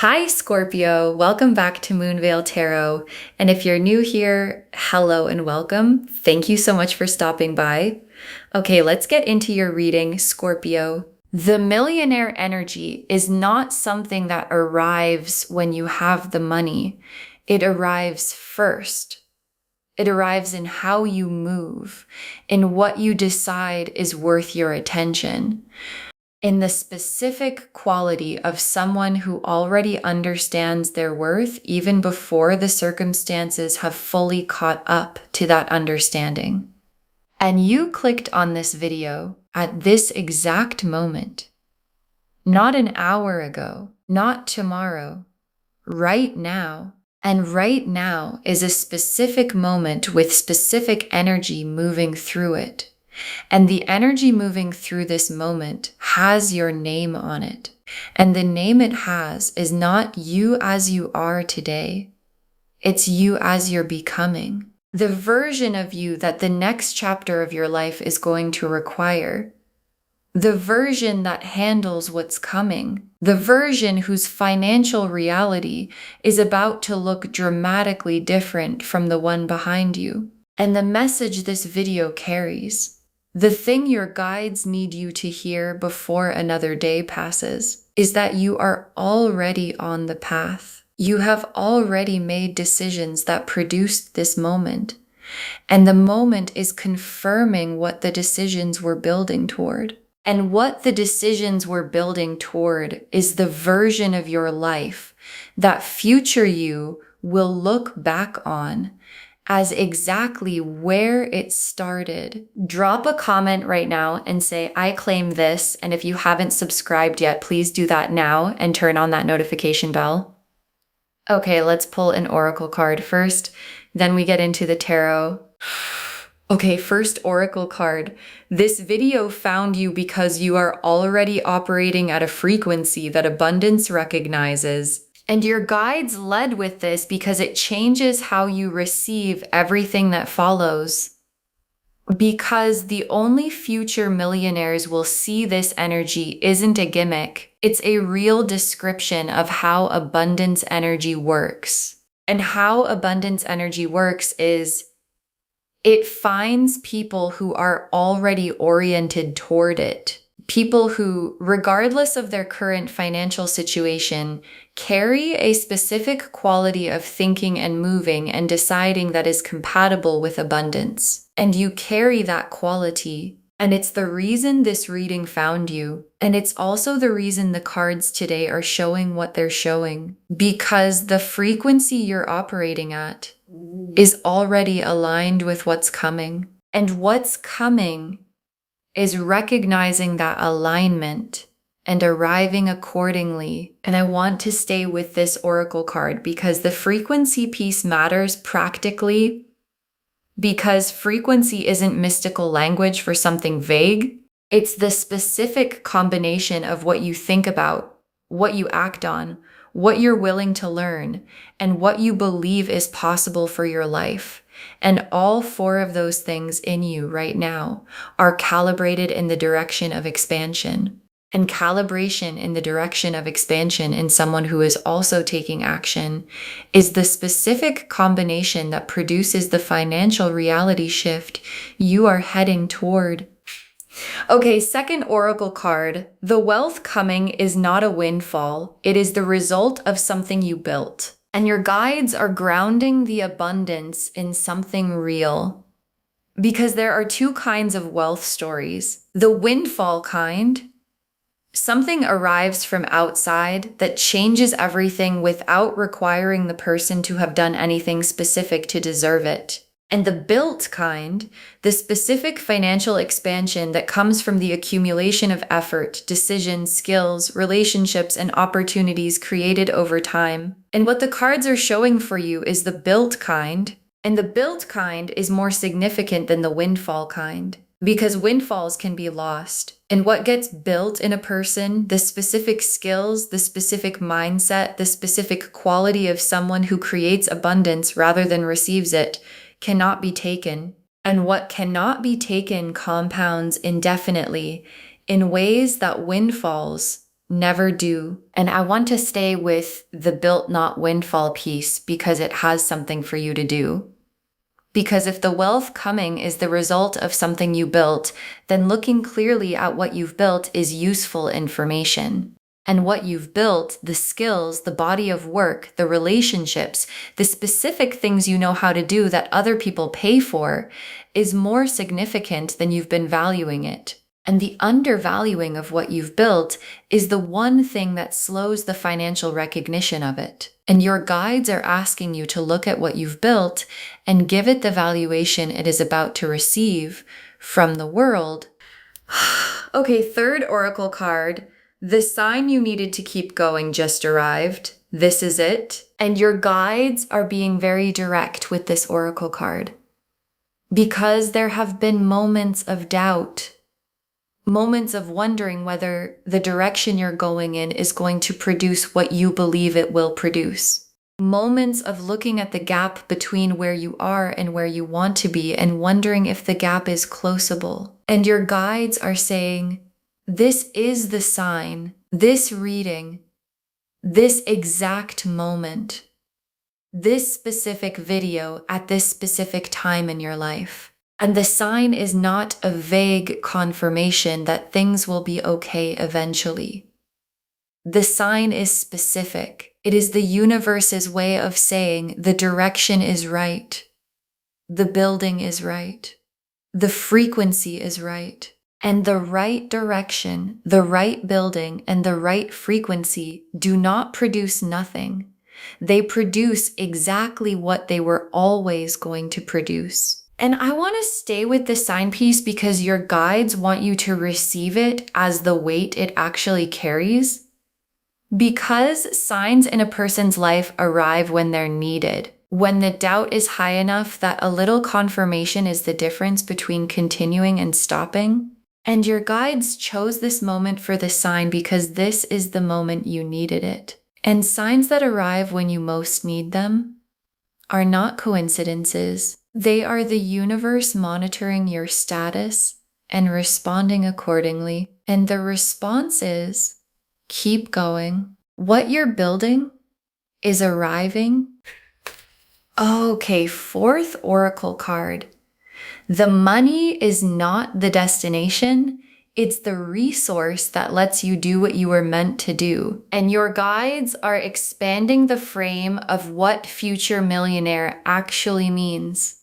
Hi, Scorpio. Welcome back to Moonveil Tarot. And if you're new here, hello and welcome. Thank you so much for stopping by. Okay, let's get into your reading, Scorpio. The millionaire energy is not something that arrives when you have the money. It arrives first. It arrives in how you move, in what you decide is worth your attention, in the specific quality of someone who already understands their worth even before the circumstances have fully caught up to that understanding. And you clicked on this video at this exact moment, not an hour ago, not tomorrow, right now. And right now is a specific moment with specific energy moving through it. And the energy moving through this moment has your name on it. And the name it has is not you as you are today. It's you as you're becoming. The version of you that the next chapter of your life is going to require. The version that handles what's coming. The version whose financial reality is about to look dramatically different from the one behind you. And the message this video carries, the thing your guides need you to hear before another day passes, is that you are already on the path. You have already made decisions that produced this moment. And the moment is confirming what the decisions were building toward. And what the decisions were building toward is the version of your life that future you will look back on as exactly where it started. Drop a comment right now and say, I claim this. And if you haven't subscribed yet, please do that now and turn on that notification bell. Okay, let's pull an oracle card first. Then we get into the tarot. Okay, first oracle card. This video found you because you are already operating at a frequency that abundance recognizes. And your guides led with this because it changes how you receive everything that follows. Because the only future millionaires will see this energy isn't a gimmick. It's a real description of how abundance energy works. And how abundance energy works is it finds people who are already oriented toward it. People who, regardless of their current financial situation, carry a specific quality of thinking and moving and deciding that is compatible with abundance. And you carry that quality. And it's the reason this reading found you. And it's also the reason the cards today are showing what they're showing. Because the frequency you're operating at is already aligned with what's coming. And what's coming is recognizing that alignment and arriving accordingly. And I want to stay with this oracle card because the frequency piece matters practically, because frequency isn't mystical language for something vague. It's the specific combination of what you think about, what you act on, what you're willing to learn, and what you believe is possible for your life. And all four of those things in you right now are calibrated in the direction of expansion. And calibration in the direction of expansion in someone who is also taking action is the specific combination that produces the financial reality shift you are heading toward. Okay, second oracle card. The wealth coming is not a windfall. It is the result of something you built. And your guides are grounding the abundance in something real. Because there are two kinds of wealth stories. The windfall kind, something arrives from outside that changes everything without requiring the person to have done anything specific to deserve it. And the built kind, the specific financial expansion that comes from the accumulation of effort, decisions, skills, relationships, and opportunities created over time. And what the cards are showing for you is the built kind. And the built kind is more significant than the windfall kind, because windfalls can be lost. And what gets built in a person, the specific skills, the specific mindset, the specific quality of someone who creates abundance rather than receives it, cannot be taken. And what cannot be taken compounds indefinitely in ways that windfalls, never do. And I want to stay with the built not windfall piece because it has something for you to do. Because if the wealth coming is the result of something you built, then looking clearly at what you've built is useful information. And what you've built, the skills, the body of work, the relationships, the specific things you know how to do that other people pay for, is more significant than you've been valuing it. And the undervaluing of what you've built is the one thing that slows the financial recognition of it. And your guides are asking you to look at what you've built and give it the valuation it is about to receive from the world. Okay, third oracle card. The sign you needed to keep going just arrived. This is it. And your guides are being very direct with this oracle card. Because there have been moments of doubt. Moments of wondering whether the direction you're going in is going to produce what you believe it will produce. Moments of looking at the gap between where you are and where you want to be and wondering if the gap is closable. And your guides are saying, this is the sign, this reading, this exact moment, this specific video at this specific time in your life. And the sign is not a vague confirmation that things will be okay eventually. The sign is specific. It is the universe's way of saying the direction is right. The building is right. The frequency is right. And the right direction, the right building, and the right frequency do not produce nothing. They produce exactly what they were always going to produce. And I want to stay with the sign piece because your guides want you to receive it as the weight it actually carries. Because signs in a person's life arrive when they're needed, when the doubt is high enough that a little confirmation is the difference between continuing and stopping. And your guides chose this moment for the sign because this is the moment you needed it. And signs that arrive when you most need them are not coincidences. They are the universe monitoring your status and responding accordingly. And the response is, keep going. What you're building is arriving. Okay, fourth oracle card. The money is not the destination. It's the resource that lets you do what you were meant to do. And your guides are expanding the frame of what future millionaire actually means.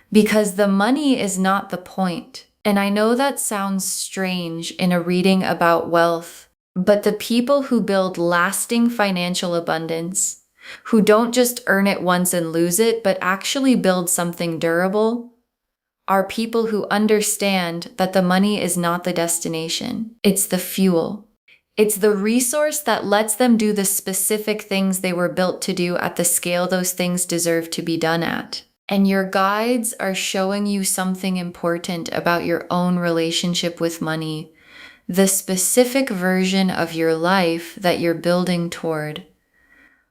Because the money is not the point. And I know that sounds strange in a reading about wealth, but the people who build lasting financial abundance, who don't just earn it once and lose it, but actually build something durable, are people who understand that the money is not the destination. It's the fuel. It's the resource that lets them do the specific things they were built to do at the scale those things deserve to be done at. And your guides are showing you something important about your own relationship with money, the specific version of your life that you're building toward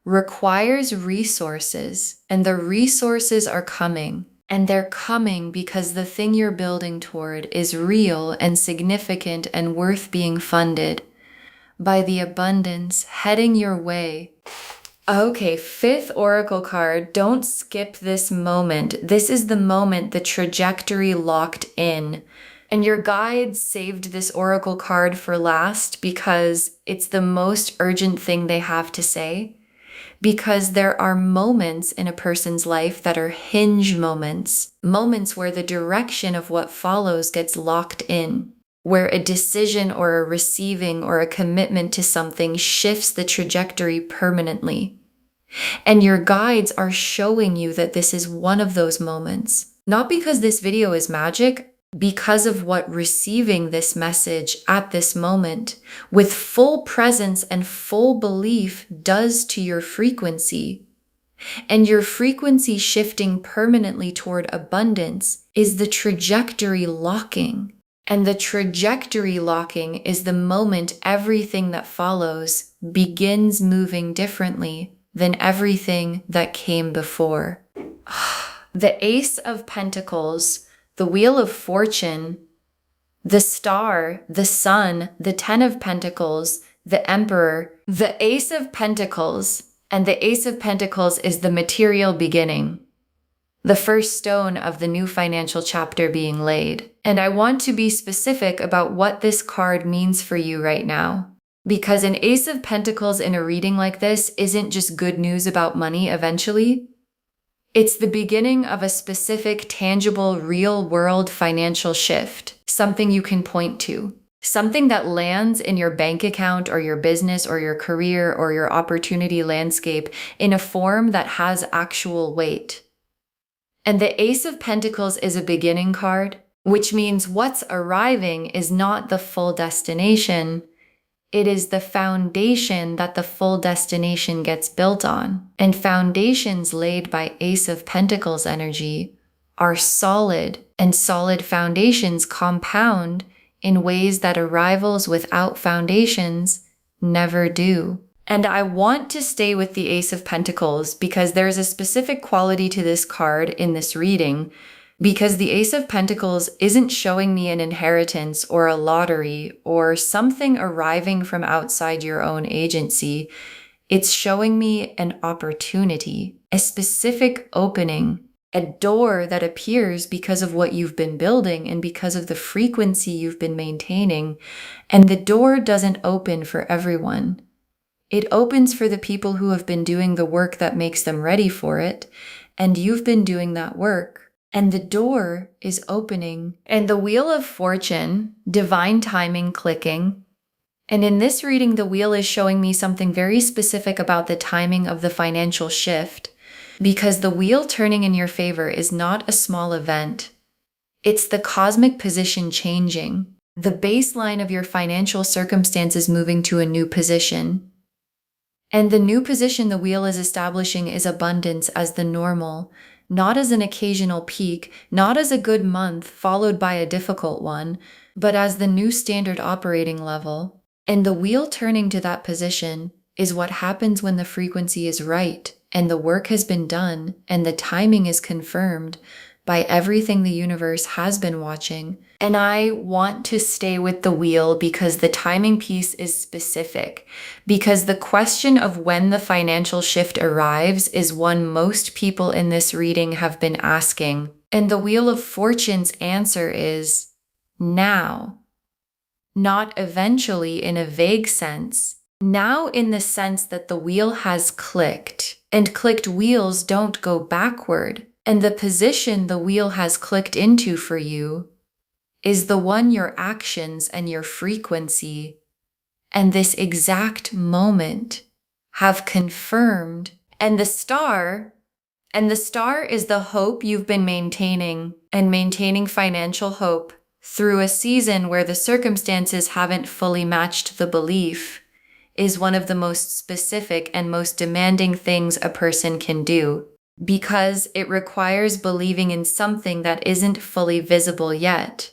requires resources, and the resources are coming. And they're coming because the thing you're building toward is real and significant and worth being funded by the abundance heading your way. Okay, fifth oracle card. Don't skip this moment. This is the moment the trajectory locked in. And your guides saved this oracle card for last because it's the most urgent thing they have to say. Because there are moments in a person's life that are hinge moments, moments where the direction of what follows gets locked in, where a decision or a receiving or a commitment to something shifts the trajectory permanently. And your guides are showing you that this is one of those moments, not because this video is magic, because of what receiving this message at this moment with full presence and full belief does to your frequency. And your frequency shifting permanently toward abundance is the trajectory locking. And the trajectory locking is the moment everything that follows begins moving differently than everything that came before. The Ace of Pentacles, the Wheel of Fortune, the Star, the Sun, the Ten of Pentacles, the Emperor, the Ace of Pentacles, and the Ace of Pentacles is the material beginning, the first stone of the new financial chapter being laid. And I want to be specific about what this card means for you right now. Because an Ace of Pentacles in a reading like this isn't just good news about money eventually. It's the beginning of a specific, tangible, real-world financial shift, something you can point to. Something that lands in your bank account or your business or your career or your opportunity landscape in a form that has actual weight. And the Ace of Pentacles is a beginning card, which means what's arriving is not the full destination. It is the foundation that the full destination gets built on. And foundations laid by Ace of Pentacles energy are solid, and solid foundations compound in ways that arrivals without foundations never do. And I want to stay with the Ace of Pentacles because there's a specific quality to this card in this reading, because the Ace of Pentacles isn't showing me an inheritance or a lottery or something arriving from outside your own agency. It's showing me an opportunity, a specific opening, a door that appears because of what you've been building and because of the frequency you've been maintaining. And the door doesn't open for everyone. It opens for the people who have been doing the work that makes them ready for it, and you've been doing that work. And the door is opening. And the Wheel of Fortune, divine timing clicking. And in this reading, the wheel is showing me something very specific about the timing of the financial shift, because the wheel turning in your favor is not a small event. It's the cosmic position changing, the baseline of your financial circumstances moving to a new position. And the new position the wheel is establishing is abundance as the normal, not as an occasional peak, not as a good month followed by a difficult one, but as the new standard operating level. And the wheel turning to that position is what happens when the frequency is right, and the work has been done, and the timing is confirmed by everything the universe has been watching. And I want to stay with the wheel because the timing piece is specific, because the question of when the financial shift arrives is one most people in this reading have been asking. And the Wheel of Fortune's answer is now. Not eventually in a vague sense. Now in the sense that the wheel has clicked, and clicked wheels don't go backward. And the position the wheel has clicked into for you is the one your actions and your frequency and this exact moment have confirmed. And the star is the hope you've been maintaining, and maintaining financial hope through a season where the circumstances haven't fully matched the belief is one of the most specific and most demanding things a person can do, because it requires believing in something that isn't fully visible yet.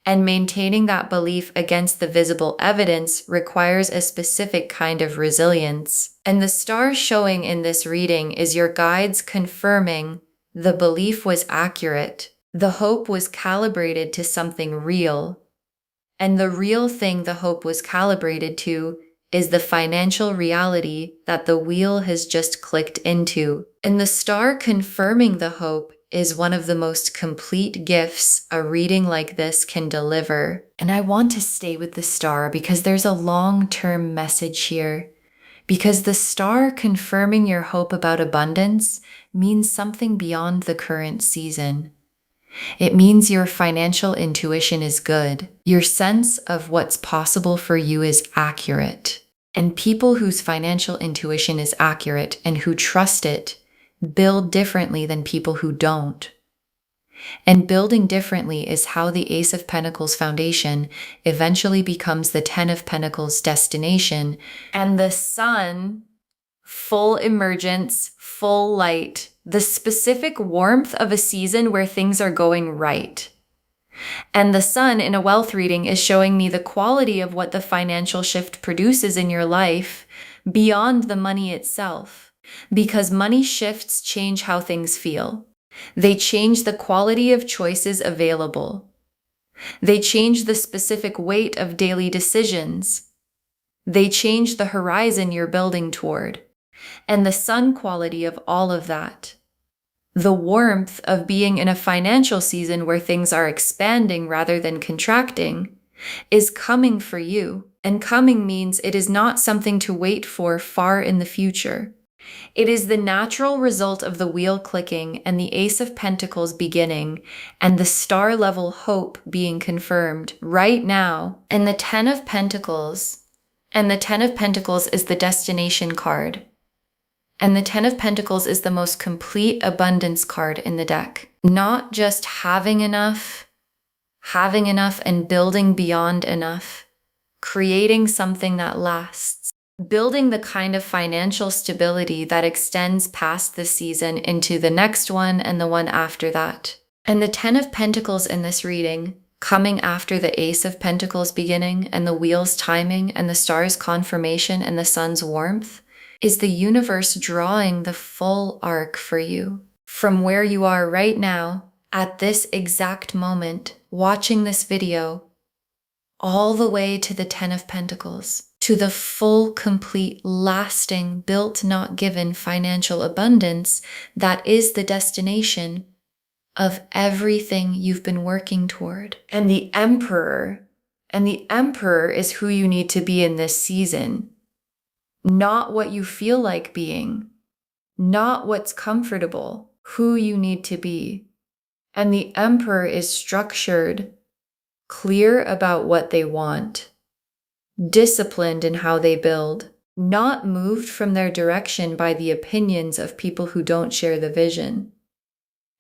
And maintaining that belief against the visible evidence requires a specific kind of resilience. And the star showing in this reading is your guides confirming the belief was accurate. The hope was calibrated to something real. And the real thing the hope was calibrated to is the financial reality that the wheel has just clicked into. And the star confirming the hope is one of the most complete gifts a reading like this can deliver. And I want to stay with the star because there's a long-term message here. Because the star confirming your hope about abundance means something beyond the current season. It means your financial intuition is good. Your sense of what's possible for you is accurate. And people whose financial intuition is accurate and who trust it build differently than people who don't. And building differently is how the Ace of Pentacles foundation eventually becomes the Ten of Pentacles destination, and the sun, full emergence, full light, the specific warmth of a season where things are going right. And the sun in a wealth reading is showing me the quality of what the financial shift produces in your life beyond the money itself. Because money shifts change how things feel. They change the quality of choices available. They change the specific weight of daily decisions. They change the horizon you're building toward. And the sun quality of all of that, the warmth of being in a financial season where things are expanding rather than contracting, is coming for you. And coming means it is not something to wait for far in the future. It is the natural result of the wheel clicking and the Ace of Pentacles beginning and the star level hope being confirmed right now. And the Ten of Pentacles is the destination card. And the Ten of Pentacles is the most complete abundance card in the deck. Not just having enough and building beyond enough, creating something that lasts, building the kind of financial stability that extends past the season into the next one and the one after that. And the Ten of Pentacles in this reading, coming after the Ace of Pentacles beginning and the wheel's timing and the star's confirmation and the sun's warmth, is the universe drawing the full arc for you. From where you are right now, at this exact moment, watching this video, all the way to the Ten of Pentacles, to the full, complete, lasting, built, not given financial abundance that is the destination of everything you've been working toward. And the Emperor is who you need to be in this season. Not what you feel like being, not what's comfortable, who you need to be. And the Emperor is structured, clear about what they want, disciplined in how they build, not moved from their direction by the opinions of people who don't share the vision.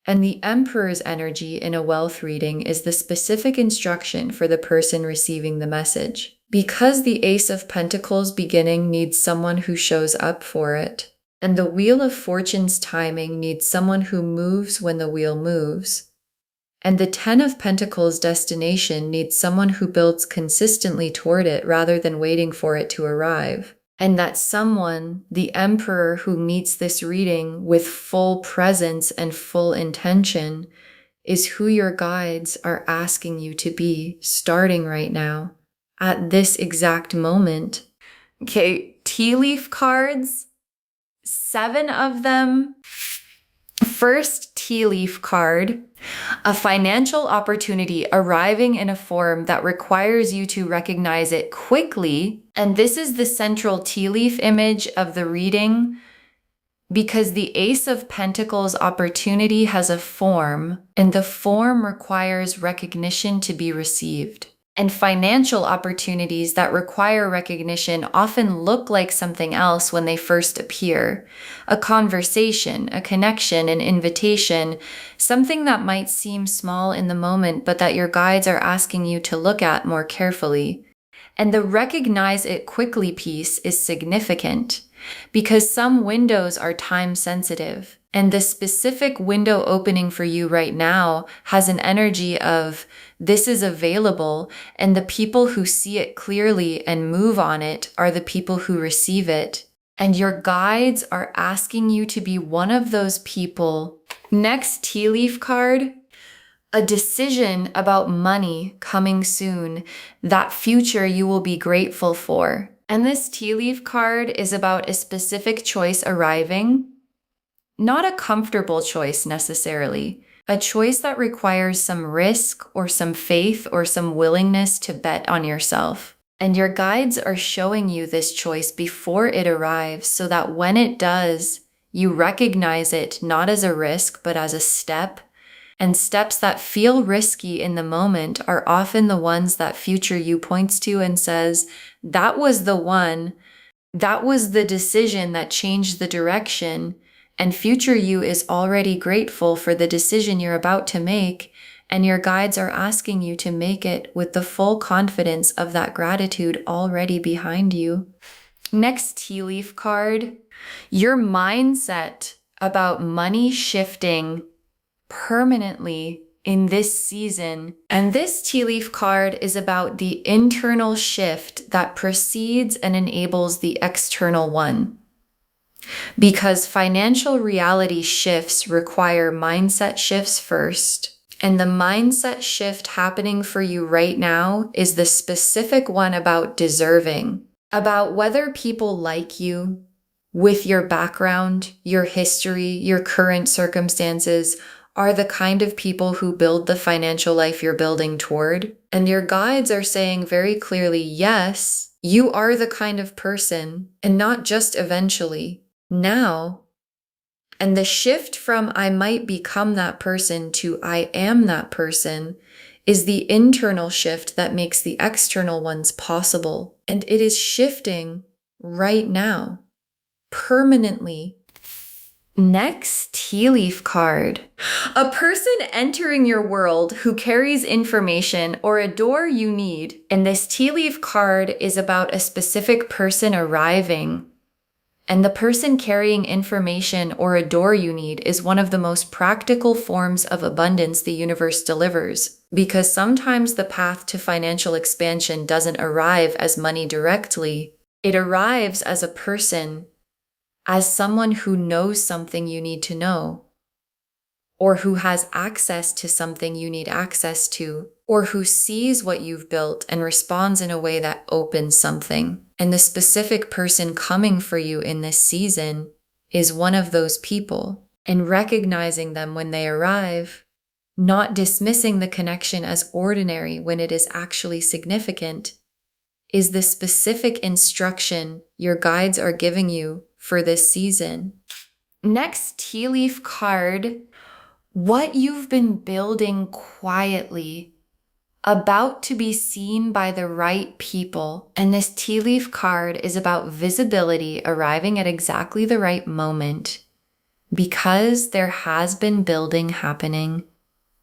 And the Emperor's energy in a wealth reading is the specific instruction for the person receiving the message. Because the Ace of Pentacles beginning needs someone who shows up for it, and the Wheel of Fortune's timing needs someone who moves when the wheel moves, and the Ten of Pentacles destination needs someone who builds consistently toward it rather than waiting for it to arrive. And that someone, the Emperor who meets this reading with full presence and full intention, is who your guides are asking you to be starting right now. At this exact moment. Okay, tea leaf cards, 7 of them. First tea leaf card, a financial opportunity arriving in a form that requires you to recognize it quickly. And this is the central tea leaf image of the reading because the Ace of Pentacles opportunity has a form, and the form requires recognition to be received. And financial opportunities that require recognition often look like something else when they first appear. A conversation, a connection, an invitation, something that might seem small in the moment, but that your guides are asking you to look at more carefully. And the recognize it quickly piece is significant because some windows are time sensitive. And the specific window opening for you right now has an energy of this is available, and the people who see it clearly and move on it are the people who receive it. And your guides are asking you to be one of those people. Next tea leaf card, a decision about money coming soon, that future you will be grateful for. And this tea leaf card is about a specific choice arriving. Not a comfortable choice necessarily, a choice that requires some risk or some faith or some willingness to bet on yourself. And your guides are showing you this choice before it arrives so that when it does, you recognize it not as a risk, but as a step. And steps that feel risky in the moment are often the ones that future you points to and says, that was the one, that was the decision that changed the direction. And future you is already grateful for the decision you're about to make, and your guides are asking you to make it with the full confidence of that gratitude already behind you. Next tea leaf card, your mindset about money shifting permanently in this season. And this tea leaf card is about the internal shift that precedes and enables the external one. Because financial reality shifts require mindset shifts first. And the mindset shift happening for you right now is the specific one about deserving. about whether people like you with your background, your history, your current circumstances are the kind of people who build the financial life you're building toward. And your guides are saying very clearly, yes, you are the kind of person, and not just eventually, now. And the shift from I might become that person to I am that person is the internal shift that makes the external ones possible. And it is shifting right now, permanently. Next tea leaf card. A person entering your world who carries information or a door you need. And this tea leaf card is about a specific person arriving. And the person carrying information or a door you need is one of the most practical forms of abundance the universe delivers. Because sometimes the path to financial expansion doesn't arrive as money directly. It arrives as a person, as someone who knows something you need to know, or who has access to something you need access to, or who sees what you've built and responds in a way that opens something. And the specific person coming for you in this season is one of those people. And recognizing them when they arrive, not dismissing the connection as ordinary when it is actually significant, is the specific instruction your guides are giving you for this season. Next tea leaf card, what you've been building quietly, about to be seen by the right people. And this tea leaf card is about visibility arriving at exactly the right moment, because there has been building happening.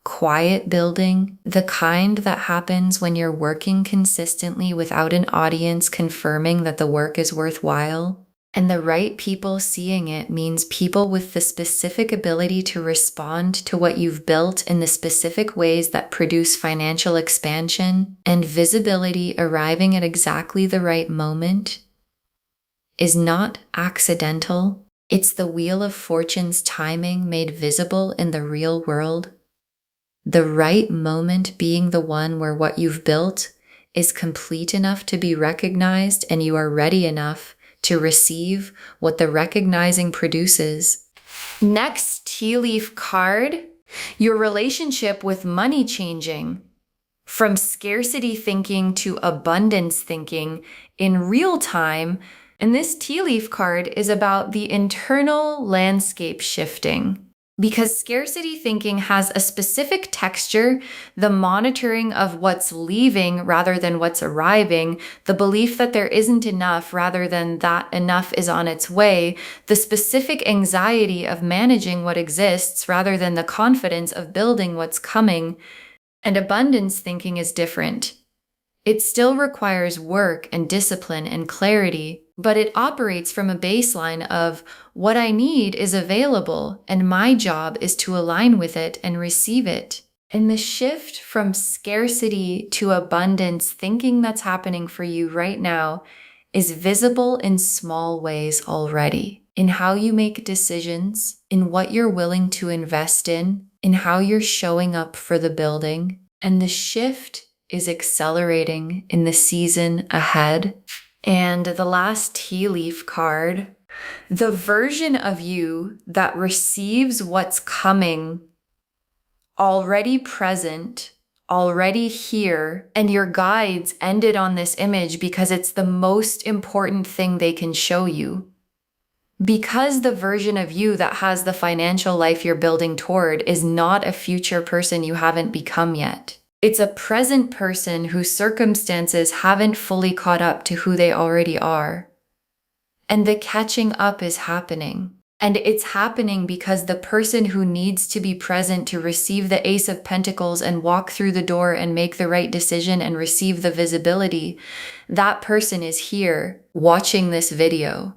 Quiet building, the kind that happens when you're working consistently without an audience confirming that the work is worthwhile. And the right people seeing it means people with the specific ability to respond to what you've built in the specific ways that produce financial expansion. And visibility arriving at exactly the right moment is not accidental. It's the Wheel of Fortune's timing made visible in the real world. The right moment being the one where what you've built is complete enough to be recognized and you are ready enough to receive what the recognizing produces. Next tea leaf card, your relationship with money changing from scarcity thinking to abundance thinking in real time. And this tea leaf card is about the internal landscape shifting. Because scarcity thinking has a specific texture, the monitoring of what's leaving rather than what's arriving, the belief that there isn't enough rather than that enough is on its way, the specific anxiety of managing what exists rather than the confidence of building what's coming. And abundance thinking is different. It still requires work and discipline and clarity, but it operates from a baseline of what I need is available and my job is to align with it and receive it. And the shift from scarcity to abundance thinking that's happening for you right now is visible in small ways already. In how you make decisions, in what you're willing to invest in how you're showing up for the building. And the shift is accelerating in the season ahead. And the last tea leaf card, the version of you that receives what's coming, already present, already here, and your guides ended on this image because it's the most important thing they can show you. Because the version of you that has the financial life you're building toward is not a future person you haven't become yet. It's a present person whose circumstances haven't fully caught up to who they already are. And the catching up is happening. And it's happening because the person who needs to be present to receive the Ace of Pentacles and walk through the door and make the right decision and receive the visibility, that person is here watching this video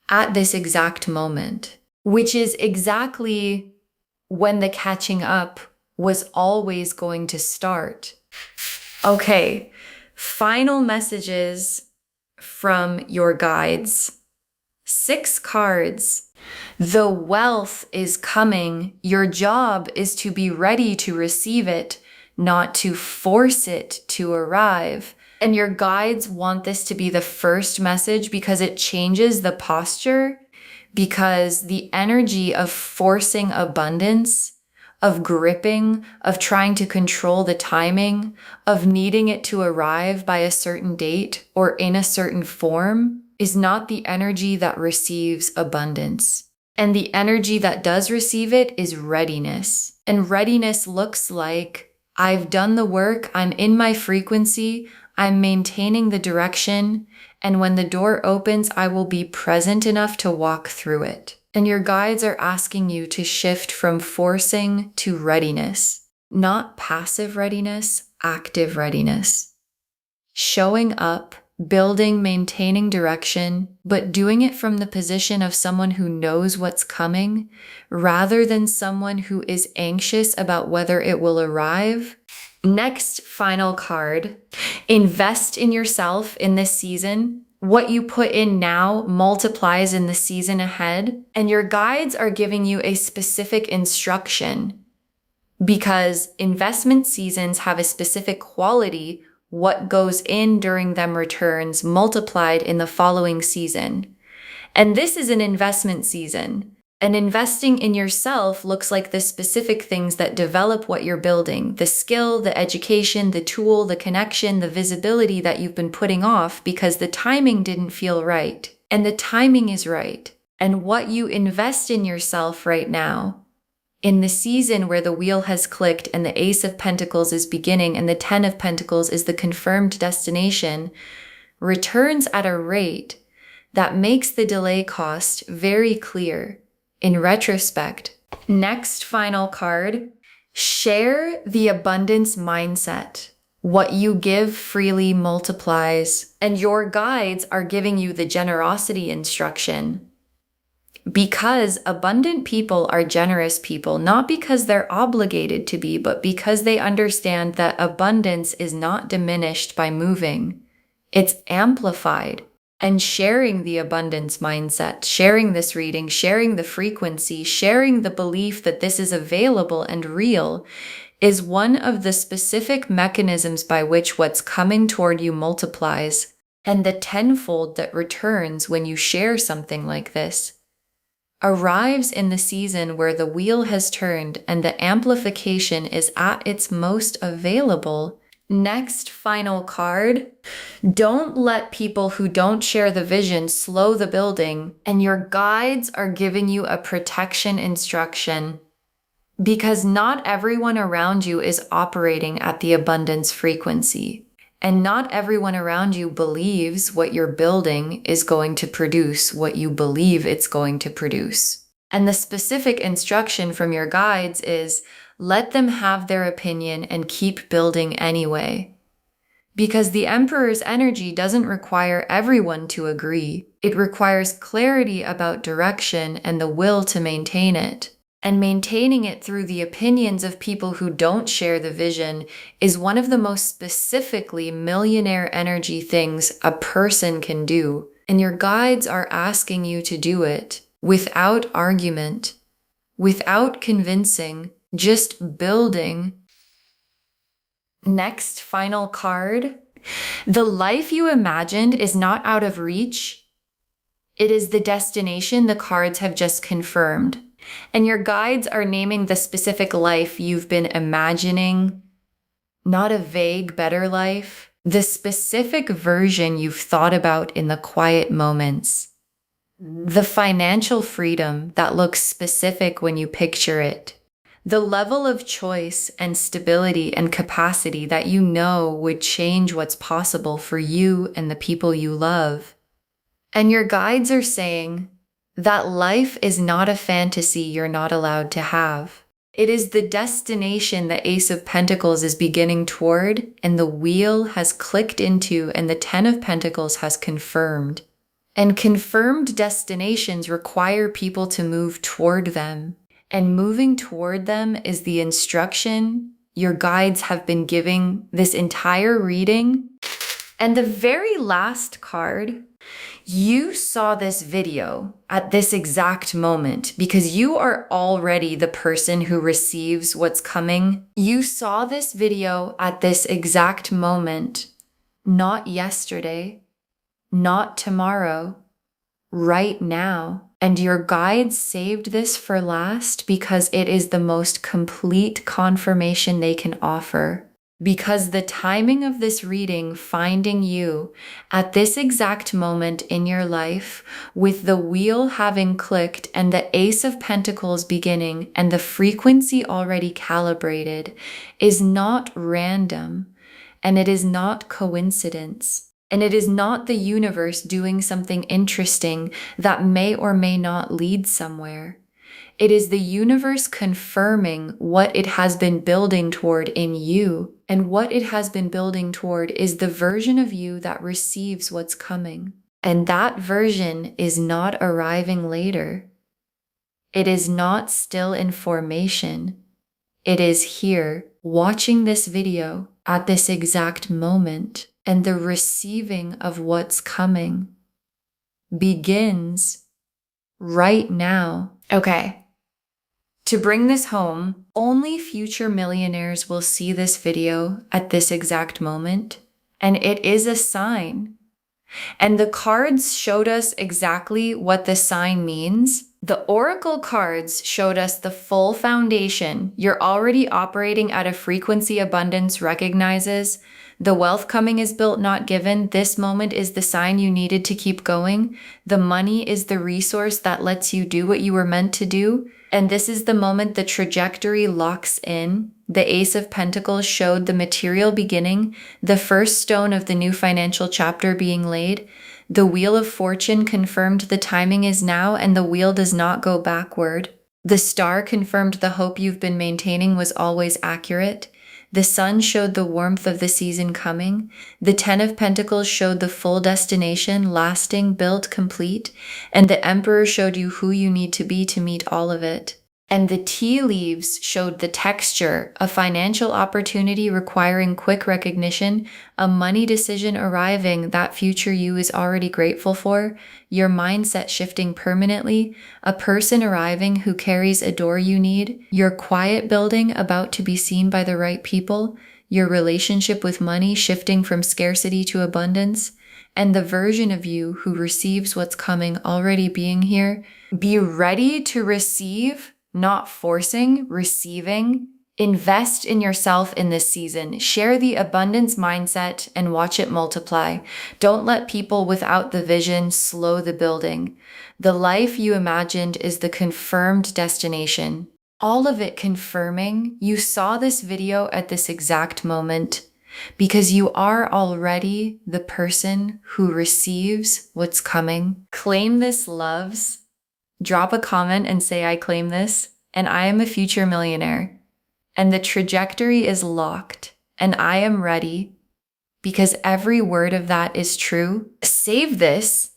at this exact moment, which is exactly when the catching up was always going to start. Okay, final messages from your guides. 6 cards. The wealth is coming. Your job is to be ready to receive it, not to force it to arrive. And your guides want this to be the first message because it changes the posture, because the energy of forcing abundance, of gripping, of trying to control the timing, of needing it to arrive by a certain date or in a certain form is not the energy that receives abundance. And the energy that does receive it is readiness. And readiness looks like, I've done the work, I'm in my frequency, I'm maintaining the direction, and when the door opens, I will be present enough to walk through it. And your guides are asking you to shift from forcing to readiness, not passive readiness, active readiness. Showing up, building, maintaining direction, but doing it from the position of someone who knows what's coming, rather than someone who is anxious about whether it will arrive. Next, final card. Invest in yourself in this season. What you put in now multiplies in the season ahead, and your guides are giving you a specific instruction because investment seasons have a specific quality. What goes in during them returns multiplied in the following season. And this is an investment season. And investing in yourself looks like the specific things that develop what you're building, the skill, the education, the tool, the connection, the visibility that you've been putting off because the timing didn't feel right. And the timing is right. And what you invest in yourself right now, in the season where the wheel has clicked and the Ace of Pentacles is beginning and the 10 of Pentacles is the confirmed destination, returns at a rate that makes the delay cost very clear. In retrospect. Next final card, share the abundance mindset. What you give freely multiplies, and your guides are giving you the generosity instruction. Because abundant people are generous people, not because they're obligated to be, but because they understand that abundance is not diminished by moving. It's amplified. And sharing the abundance mindset, sharing this reading, sharing the frequency, sharing the belief that this is available and real is one of the specific mechanisms by which what's coming toward you multiplies. And the tenfold that returns when you share something like this arrives in the season where the wheel has turned and the amplification is at its most available. Next final card. Don't let people who don't share the vision slow the building, and your guides are giving you a protection instruction because not everyone around you is operating at the abundance frequency, and not everyone around you believes what you're building is going to produce what you believe it's going to produce. And the specific instruction from your guides is let them have their opinion and keep building anyway. Because the Emperor's energy doesn't require everyone to agree. It requires clarity about direction and the will to maintain it. And maintaining it through the opinions of people who don't share the vision is one of the most specifically millionaire energy things a person can do. And your guides are asking you to do it without argument, without convincing, just building. Next final card. The life you imagined is not out of reach. It is the destination the cards have just confirmed. And your guides are naming the specific life you've been imagining, not a vague better life, the specific version you've thought about in the quiet moments. The financial freedom that looks specific when you picture it. The level of choice and stability and capacity that you know would change what's possible for you and the people you love. And your guides are saying that life is not a fantasy you're not allowed to have. It is the destination the Ace of Pentacles is beginning toward, and the wheel has clicked into, and the 10 of Pentacles has confirmed. And confirmed destinations require people to move toward them. And moving toward them is the instruction your guides have been giving this entire reading. And the very last card, you saw this video at this exact moment because you are already the person who receives what's coming. You saw this video at this exact moment, not yesterday, not tomorrow, right now. And your guides saved this for last because it is the most complete confirmation they can offer. Because the timing of this reading finding you at this exact moment in your life, with the wheel having clicked and the Ace of Pentacles beginning and the frequency already calibrated, is not random, and it is not coincidence. And it is not the universe doing something interesting that may or may not lead somewhere. It is the universe confirming what it has been building toward in you. And what it has been building toward is the version of you that receives what's coming. And that version is not arriving later. It is not still in formation. It is here, watching this video at this exact moment. And the receiving of what's coming begins right now. Okay. To bring this home, only future millionaires will see this video at this exact moment, and it is a sign. And the cards showed us exactly what the sign means. The oracle cards showed us the full foundation. You're already operating at a frequency abundance recognizes. The wealth coming is built, not given. This moment is the sign you needed to keep going. The money is the resource that lets you do what you were meant to do. And this is the moment the trajectory locks in. The Ace of Pentacles showed the material beginning, the first stone of the new financial chapter being laid. The Wheel of Fortune confirmed the timing is now, and the wheel does not go backward. The Star confirmed the hope you've been maintaining was always accurate. The Sun showed the warmth of the season coming. The Ten of Pentacles showed the full destination, lasting, built, complete. And the Emperor showed you who you need to be to meet all of it. And the tea leaves showed the texture, a financial opportunity requiring quick recognition, a money decision arriving that future you is already grateful for, your mindset shifting permanently, a person arriving who carries a door you need, your quiet building about to be seen by the right people, your relationship with money shifting from scarcity to abundance, and the version of you who receives what's coming already being here. Be ready to receive. Not forcing, receiving. Invest in yourself in this season. Share the abundance mindset and watch it multiply. Don't let people without the vision slow the building. The life you imagined is the confirmed destination. All of it confirming you saw this video at this exact moment because you are already the person who receives what's coming. Claim this, loves. Drop a comment and say, I claim this, and I am a future millionaire. And the trajectory is locked, and I am ready because every word of that is true. Save this,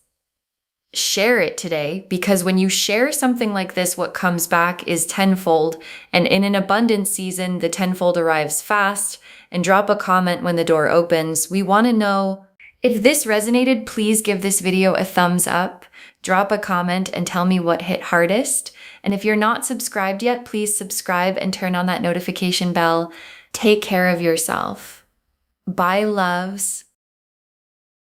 share it today, because when you share something like this, what comes back is tenfold. And in an abundance season, the tenfold arrives fast. And drop a comment when the door opens. We want to know if this resonated. Please give this video a thumbs up. Drop a comment and tell me what hit hardest. And if you're not subscribed yet, please subscribe and turn on that notification bell. Take care of yourself. Bye, loves.